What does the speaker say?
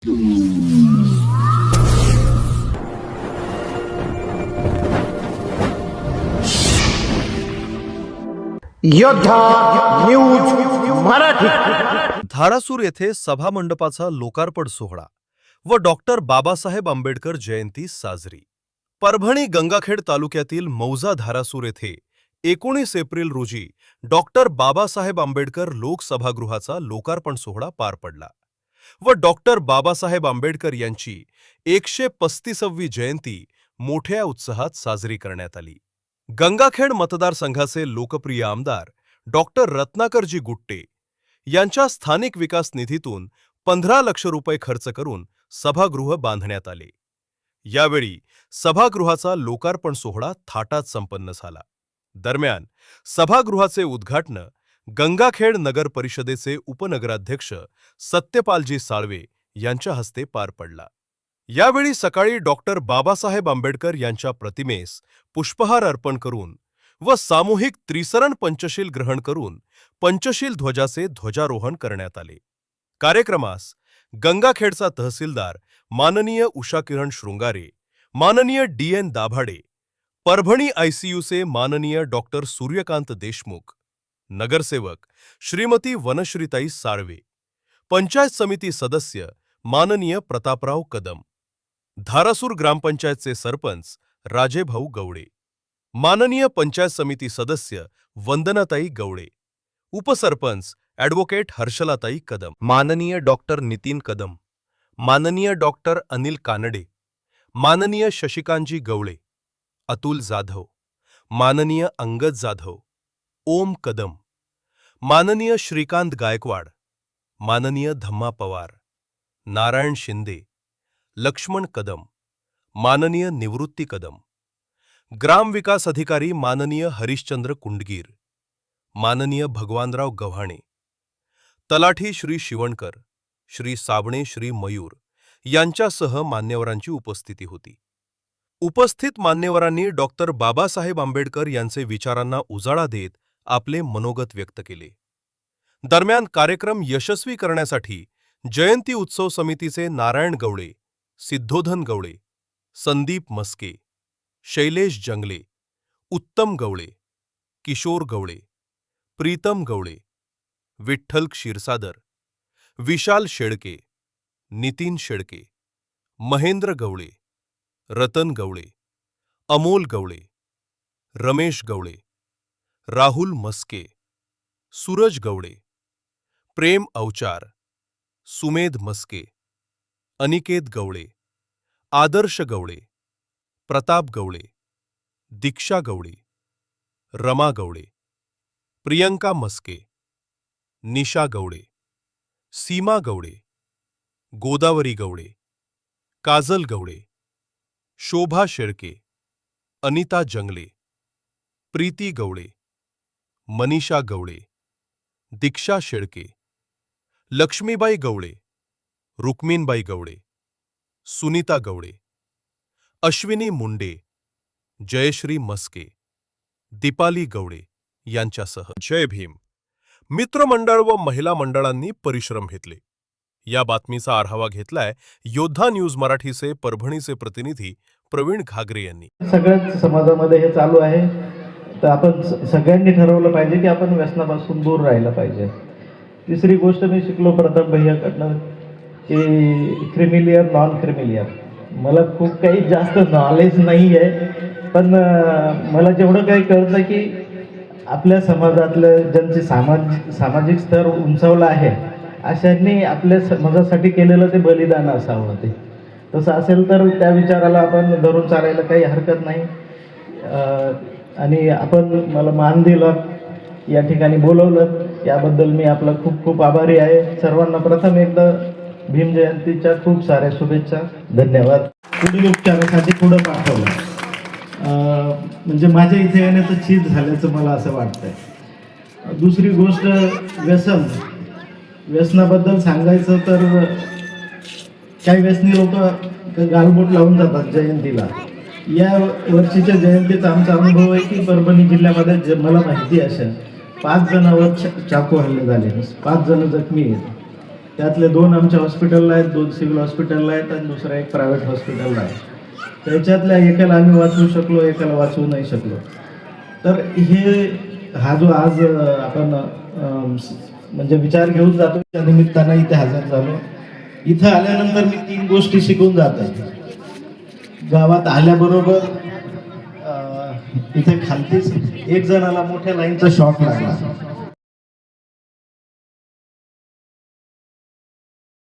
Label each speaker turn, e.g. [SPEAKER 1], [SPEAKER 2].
[SPEAKER 1] योद्धा न्यूज मराठी.
[SPEAKER 2] धारासूर येथे सभामंडपाचा लोकार्पण सोहळा व डॉक्टर बाबासाहेब आंबेडकर जयंती साजरी. परभणी गंगाखेड तालुक्यातील मौजा धारासूर येथे 19 एप्रिल रोजी डॉक्टर बाबासाहेब आंबेडकर लोकसभागृहाचा लोकार्पण सोहळा पार पडला व डॉक्टर बाबासाहेब आंबेडकर यांची 135वी जयंती मोठ्या उत्साहात साजरी करण्यात आली. गंगाखेड मतदारसंघाचे लोकप्रिय आमदार डॉक्टर रत्नाकरजी गुट्टे यांच्या स्थानिक विकास निधीतून 15 लाख रुपये खर्च करून सभागृह बांधण्यात आले. यावेळी सभागृहाचा लोकार्पण सोहळा थाटात संपन्न झाला. दरम्यान सभागृहाचे उद्घाटन गंगाखेड नगर परिषदेचे उपनगराध्यक्ष सत्यपालजी साळवे यांच्या हस्ते पार पडला. यावेळी सकाळी डॉक्टर बाबासाहेब आंबेडकर यांच्या प्रतिमेस पुष्पहार अर्पण करून व सामूहिक त्रिसरण पंचशील ग्रहण करून पंचशील ध्वजाचे ध्वजारोहण करण्यात आले. कार्यक्रमास गंगाखेडचा तहसीलदार माननीय उषाकिरण शृंगारे, माननीय DN दाभाडे, परभणी ICUचे माननीय डॉक्टर सूर्यकांत देशमुख, नगरसेवक श्रीमती वनश्रीताई साळवे, पंचायत समिती सदस्य माननीय प्रतापराव कदम, धारासूर ग्रामपंचायतचे सरपंच राजेभाऊ गवळे, माननीय पंचायत समिती सदस्य वंदनाताई गवळे, उपसरपंच ॲडव्होकेट हर्षलाताई कदम, माननीय डॉक्टर नितीन कदम, माननीय डॉक्टर अनिल कानडे, माननीय शशिकांतजी गवळे, अतुल जाधव, माननीय अंगद जाधव, ओम कदम, माननीय श्रीकांत गायकवाड, माननीय धम्मा पवार, नारायण शिंदे, लक्ष्मण कदम, माननीय निवृत्ती कदम, ग्राम विकास अधिकारी माननीय हरिश्चंद्र कुंडगीर, माननीय भगवानराव गव्हाणे, तलाठी श्री शिवणकर, श्री साबणे, श्री मयूर यांच्यासह मान्यवरांची उपस्थिती होती. उपस्थित मान्यवरांनी डॉक्टर बाबासाहेब आंबेडकर यांचे विचारांना उजाळा देत आपले मनोगत व्यक्त केले. दरम्यान कार्यक्रम यशस्वी करण्यासाठी जयंती उत्सव समितीचे नारायण गवळे, सिद्धोधन गवळे, संदीप मस्के, शैलेश जंगले, उत्तम गवळे, किशोर गवळे, प्रीतम गवळे, विठ्ठल क्षीरसादर, विशाल शेळके, नितीन शेळके, महेंद्र गवळे, रतन गवळे, अमोल गवळे, रमेश गवळे, राहुल मस्के, सूरज गवळे, प्रेम अवचार, सुमेध मस्के, अनिकेत गवळे, आदर्श गवळे, प्रताप गवळे, दीक्षा गवळे, रमा गवळे, प्रियंका मस्के, निशा गवळे, सीमा गवळे, गोदावरी गवळे, काजल गवळे, शोभा शेळके, अनिता जंगले, प्रीती गवळे, मनीषा गवळे, दीक्षा शेळके, लक्ष्मीबाई गवळे, रुक्मिणबाई गवळे, सुनीता गवळे, अश्विनी मुंडे, जयश्री मस्के, दीपाली गवळे यांच्यासह जय भीम मित्रमंडळ व महिला मंडळांनी परिश्रम घेतले. या बातमीचा आढावा घेतलाय योद्धा न्यूज मराठीचे परभणीचे प्रतिनिधी प्रवीण घागरे यांनी.
[SPEAKER 3] सगळ्याच समाजामध्ये हे चालू आहे, तर आपण सगळ्यांनी ठरवलं पाहिजे की आपण व्यसनापासून दूर राहायला पाहिजे. तिसरी गोष्ट मी शिकलो प्रताप भैयाकडनं की क्रिमिलियर नॉन क्रिमिलियर. मला खूप काही जास्त नॉलेज नाही आहे, पण मला जेवढं काही कळतं की आपल्या समाजातलं ज्यांचे सामाजिक स्तर उंचावला आहे अशांनी आपल्या समाजासाठी केलेलं ते बलिदान असावं. ते तसं असेल तर त्या विचाराला आपण धरून चालायला काही हरकत नाही. आणि आपण मला मान दिलं, या ठिकाणी बोलवलं, याबद्दल मी आपला खूप खूप आभारी आहे. सर्वांना प्रथम एकदा भीम जयंतीच्या खूप साऱ्या शुभेच्छा. धन्यवाद. पुढील उपचारासाठी पुढं पाठवलं म्हणजे माझ्या इथे येण्याचं चीज झाल्याचं मला असं वाटतंय. दुसरी गोष्ट व्यसनाबद्दल सांगायचं तर काही व्यसनी लोक गालबोट लावून जातात जयंतीला. या वर्षीच्या जयंतीचा आमचा अनुभव आहे की परभणी जिल्ह्यामध्ये मला माहिती असेल 5 जणांवर चाकू हल्ले झाले, 5 जण जखमी आहेत. त्यातले 2 आमच्या हॉस्पिटलला आहेत, 2 सिव्हिल हॉस्पिटलला आहेत आणि दुसरा एक प्रायव्हेट हॉस्पिटलला आहे. त्याच्यातल्या एकाला आम्ही वाचवू शकलो, एकाला वाचवू नाही शकलो. तर हा जो आज आपण म्हणजे विचार घेऊन जातो, त्या निमित्तानं इथे हजर झालो. इथं आल्यानंतर मी 3 गोष्टी शिकून जात आहे. गावात आल्याबरोबर इथे खालतीच एक जणाला मोठ्या लाईनचा शॉक लागला.